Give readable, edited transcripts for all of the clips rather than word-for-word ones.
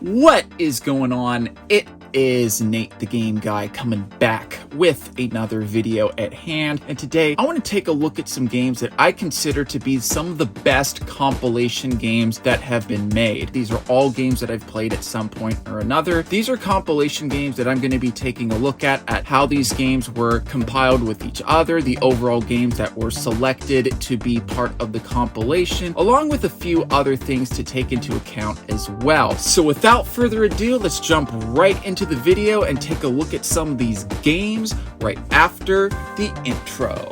What is going on? It is Nate the Game Guy coming back with another video at hand, and today I want to take a look at some games that I consider to be some of the best compilation games that have been made. These are all games that I've played at some point or another. These are compilation games that I'm going to be taking a look at how these games were compiled with each other, the overall games that were selected to be part of the compilation, along with a few other things to take into account as well. So without further ado, let's jump right into the video and take a look at some of these games right after the intro.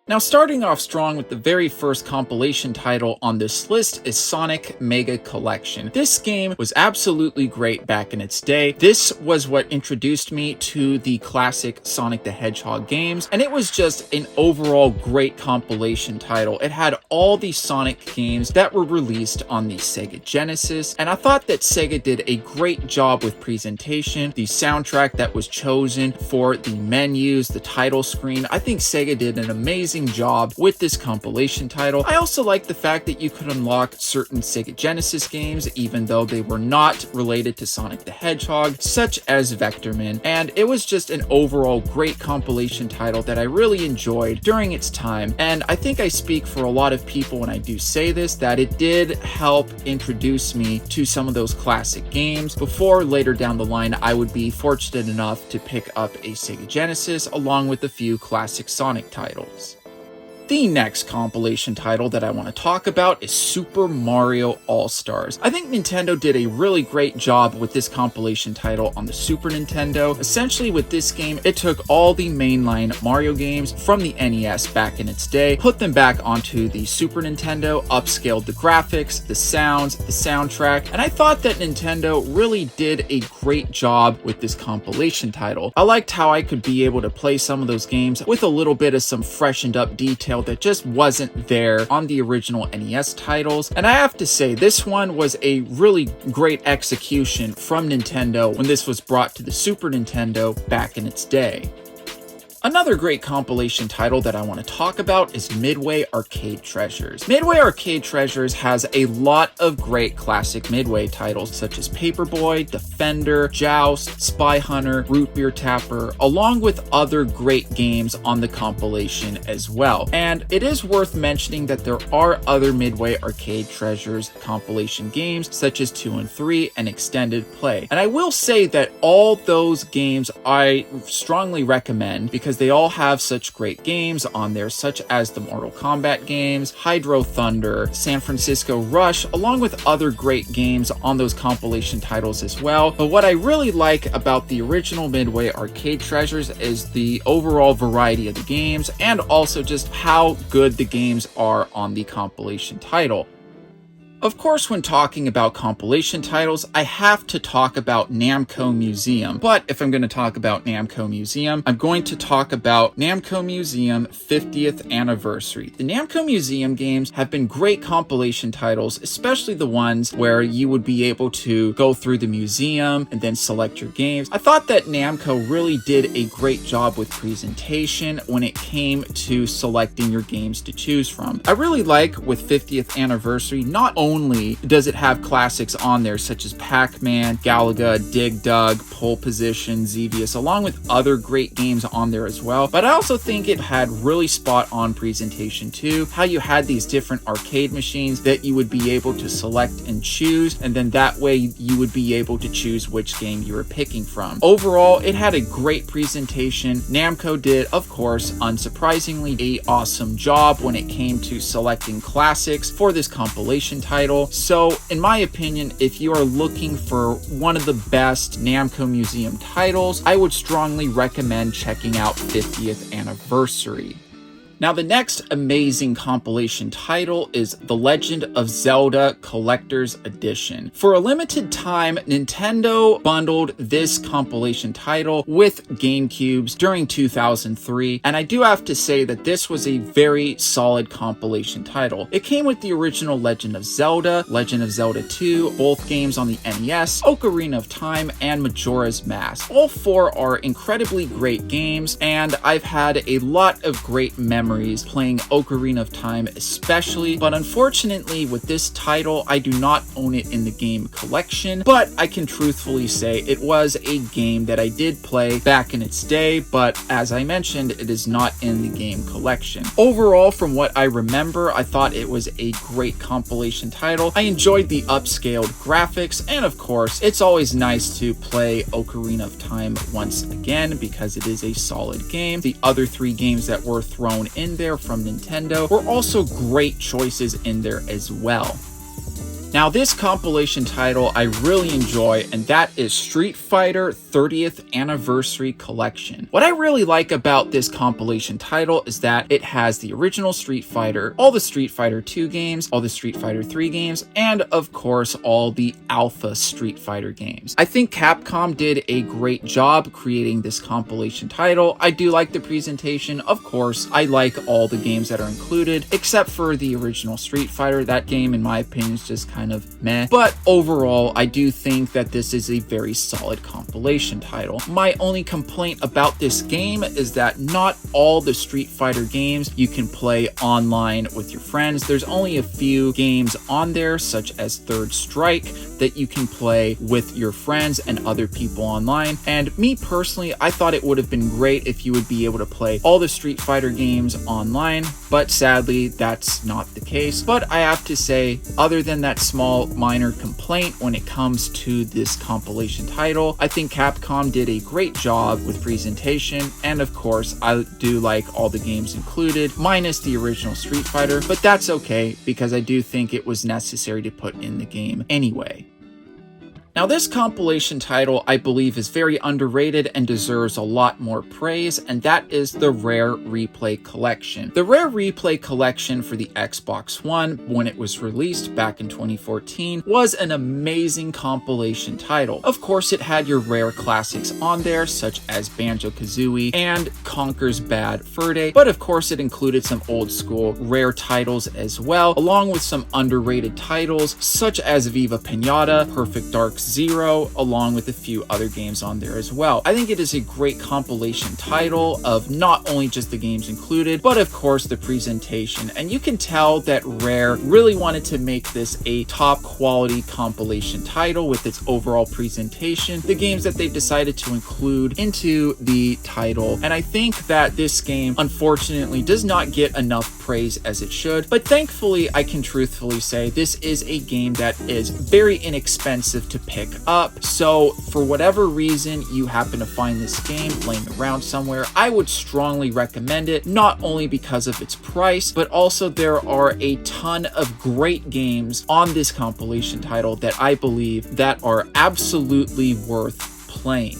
Now, starting off strong with the very first compilation title on this list is Sonic Mega Collection. This game was absolutely great back in its day. This was what introduced me to the classic Sonic the Hedgehog games, and it was just an overall great compilation title. It had all the Sonic games that were released on the Sega Genesis, and I thought that Sega did a great job with presentation, the soundtrack that was chosen for the menus, the title screen. I think Sega did an amazing job with this compilation title. I also like the fact that you could unlock certain Sega Genesis games even though they were not related to Sonic the Hedgehog, such as Vectorman, and it was just an overall great compilation title that I really enjoyed during its time. And I think I speak for a lot of people when I do say this, that it did help introduce me to some of those classic games before later down the line I would be fortunate enough to pick up a Sega Genesis along with a few classic Sonic titles. The next compilation title that I want to talk about is Super Mario All-Stars. I think Nintendo did a really great job with this compilation title on the Super Nintendo. Essentially with this game, it took all the mainline Mario games from the NES back in its day, put them back onto the Super Nintendo, upscaled the graphics, the sounds, the soundtrack, and I thought that Nintendo really did a great job with this compilation title. I liked how I could be able to play some of those games with a little bit of some freshened up detail that just wasn't there on the original NES titles. And I have to say, this one was a really great execution from Nintendo when this was brought to the Super Nintendo back in its day. Another great compilation title that I want to talk about is Midway Arcade Treasures. Midway Arcade Treasures has a lot of great classic Midway titles such as Paperboy, Defender, Joust, Spy Hunter, Root Beer Tapper, along with other great games on the compilation as well. And it is worth mentioning that there are other Midway Arcade Treasures compilation games such as 2 and 3 and Extended Play. And I will say that all those games I strongly recommend because they all have such great games on there, such as the Mortal Kombat games, Hydro Thunder, San Francisco Rush, along with other great games on those compilation titles as well. But what I really like about the original Midway Arcade Treasures is the overall variety of the games and also just how good the games are on the compilation title. Of course, when talking about compilation titles, I have to talk about Namco Museum. But if I'm going to talk about Namco Museum, I'm going to talk about Namco Museum 50th Anniversary. The Namco Museum games have been great compilation titles, especially the ones where you would be able to go through the museum and then select your games. I thought that Namco really did a great job with presentation when it came to selecting your games to choose from. I really like with 50th Anniversary, not only does it have classics on there such as Pac-Man, Galaga, Dig Dug, Pole Position, Xevious, along with other great games on there as well, but I also think it had really spot-on presentation too, how you had these different arcade machines that you would be able to select and choose, and then that way you would be able to choose which game you were picking from. Overall, it had a great presentation. Namco did, of course, unsurprisingly, an awesome job when it came to selecting classics for this compilation title. So, in my opinion, if you are looking for one of the best Namco Museum titles, I would strongly recommend checking out 50th Anniversary. Now, the next amazing compilation title is The Legend of Zelda Collector's Edition. For a limited time, Nintendo bundled this compilation title with GameCubes during 2003, and I do have to say that this was a very solid compilation title. It came with the original Legend of Zelda 2, both games on the NES, Ocarina of Time, and Majora's Mask. All four are incredibly great games, and I've had a lot of great memories playing Ocarina of Time especially, but unfortunately with this title I do not own it in the game collection, but I can truthfully say it was a game that I did play back in its day, but as I mentioned, it is not in the game collection. Overall, from what I remember, I thought it was a great compilation title. I enjoyed the upscaled graphics, and of course it's always nice to play Ocarina of Time once again because it is a solid game. The other three games that were thrown in there from Nintendo were also great choices in there as well. Now, this compilation title I really enjoy, and that is Street Fighter 30th Anniversary Collection. What I really like about this compilation title is that it has the original Street Fighter, all the Street Fighter 2 games, all the Street Fighter 3 games, and of course, all the Alpha Street Fighter games. I think Capcom did a great job creating this compilation title. I do like the presentation. Of course, I like all the games that are included, except for the original Street Fighter. That game, in my opinion, is just kind of meh, but overall I do think that this is a very solid compilation title. My only complaint about this game is that not all the Street Fighter games you can play online with your friends. There's only a few games on there, such as Third Strike, that you can play with your friends and other people online, and me personally, I thought it would have been great if you would be able to play all the Street Fighter games online, but sadly that's not the case. But I have to say, other than that small minor complaint when it comes to this compilation title, I think Capcom did a great job with presentation, and of course I do like all the games included minus the original Street Fighter, but that's okay because I do think it was necessary to put in the game anyway. Now, this compilation title, I believe, is very underrated and deserves a lot more praise, and that is the Rare Replay Collection. The Rare Replay Collection for the Xbox One, when it was released back in 2014, was an amazing compilation title. Of course, it had your rare classics on there, such as Banjo-Kazooie and Conker's Bad Fur Day, but of course it included some old school rare titles as well, along with some underrated titles, such as Viva Pinata, Perfect Dark Zero, along with a few other games on there as well. I think it is a great compilation title of not only just the games included, but of course the presentation. And you can tell that Rare really wanted to make this a top quality compilation title with its overall presentation, the games that they decided to include into the title. And I think that this game, unfortunately, does not get enough praise as it should, but thankfully I can truthfully say this is a game that is very inexpensive to pick up. So for whatever reason you happen to find this game laying around somewhere, I would strongly recommend it, not only because of its price, but also there are a ton of great games on this compilation title that I believe that are absolutely worth playing.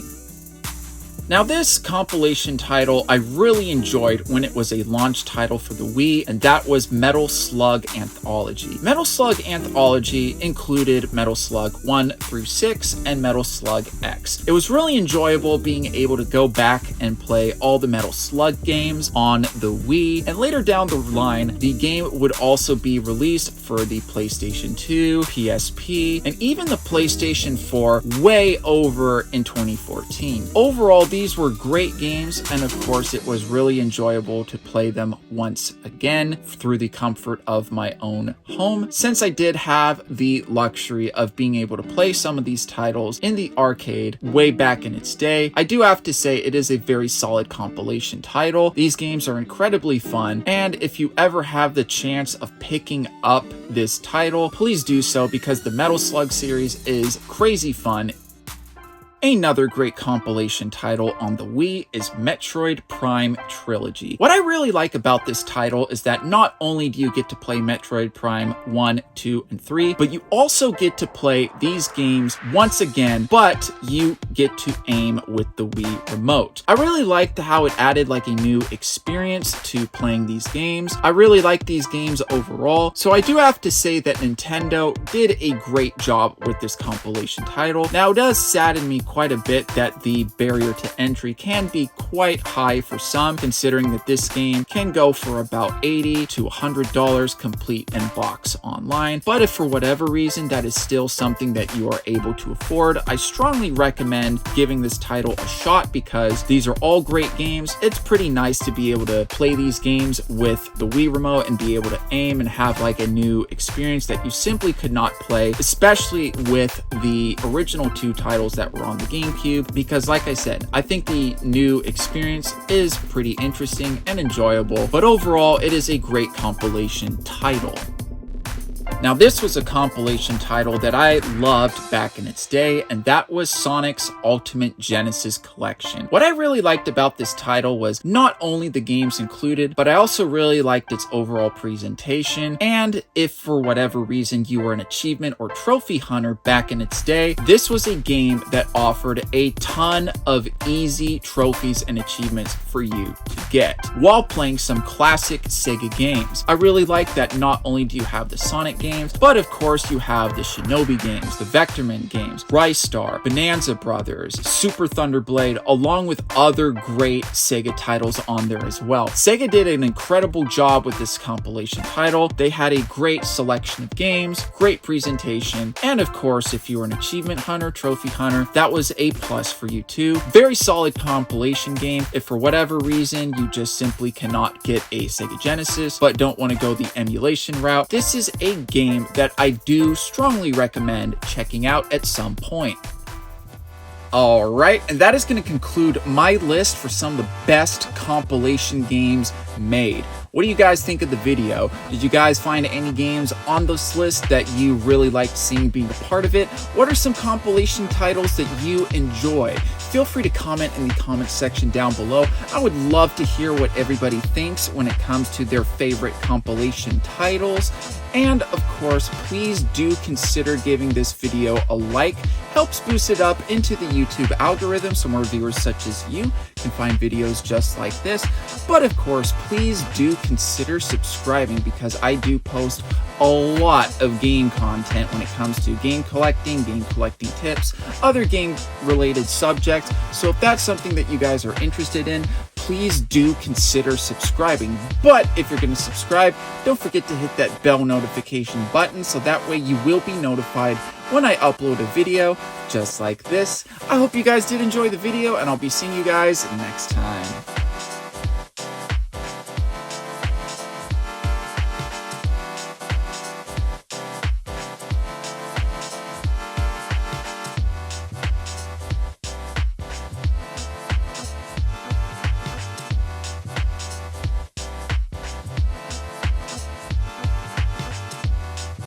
Now, this compilation title I really enjoyed when it was a launch title for the Wii, and that was Metal Slug Anthology. Metal Slug Anthology included Metal Slug 1 through 6 and Metal Slug X. It was really enjoyable being able to go back and play all the Metal Slug games on the Wii, and later down the line, the game would also be released for the PlayStation 2, PSP, and even the PlayStation 4 way over in 2014. Overall, these were great games, and of course it was really enjoyable to play them once again through the comfort of my own home, since I did have the luxury of being able to play some of these titles in the arcade way back in its day. I do have to say it is a very solid compilation title. These games are incredibly fun, and if you ever have the chance of picking up this title, please do so, because the Metal Slug series is crazy fun. Another great compilation title on the Wii is Metroid Prime Trilogy. What I really like about this title is that not only do you get to play Metroid Prime 1, 2, and 3, but you also get to play these games once again, but you get to aim with the Wii remote. I really liked how it added like a new experience to playing these games. I really like these games overall, so I do have to say that Nintendo did a great job with this compilation title. Now, it does sadden me quite a bit that the barrier to entry can be quite high for some, considering that this game can go for about $80 to $100 complete in box online. But if for whatever reason that is still something that you are able to afford, I strongly recommend giving this title a shot because these are all great games. It's pretty nice to be able to play these games with the Wii remote and be able to aim and have like a new experience that you simply could not play, especially with the original two titles that were on the GameCube, because like I said, I think the new experience is pretty interesting and enjoyable, but overall it is a great compilation title. Now, this was a compilation title that I loved back in its day, and that was Sonic's Ultimate Genesis Collection. What I really liked about this title was not only the games included, but I also really liked its overall presentation. And if for whatever reason you were an achievement or trophy hunter back in its day, this was a game that offered a ton of easy trophies and achievements for you to get while playing some classic Sega games. I really like that not only do you have the Sonic games, but of course you have the Shinobi games, the Vectorman games, Rice Star, Bonanza Brothers, Super Thunder Blade, along with other great Sega titles on there as well. Sega did an incredible job with this compilation title. They had a great selection of games, great presentation, and of course, if you were an achievement hunter, trophy hunter, that was a plus for you too. Very solid compilation game. If for whatever reason you just simply cannot get a Sega Genesis, but don't want to go the emulation route, this is a game that I do strongly recommend checking out at some point. Alright, and that is going to conclude my list for some of the best compilation games made. What do you guys think of the video? Did you guys find any games on this list that you really liked seeing being a part of it? What are some compilation titles that you enjoy? Feel free to comment in the comment section down below. I would love to hear what everybody thinks when it comes to their favorite compilation titles. And of course, please do consider giving this video a like. Helps boost it up into the YouTube algorithm so more viewers such as you can find videos just like this. But of course, please do consider subscribing because I do post a lot of game content when it comes to game collecting tips, other game related subjects. So if that's something that you guys are interested in, please do consider subscribing. But if you're going to subscribe, don't forget to hit that bell notification button so that way you will be notified when I upload a video just like this. I hope you guys did enjoy the video, and I'll be seeing you guys next time.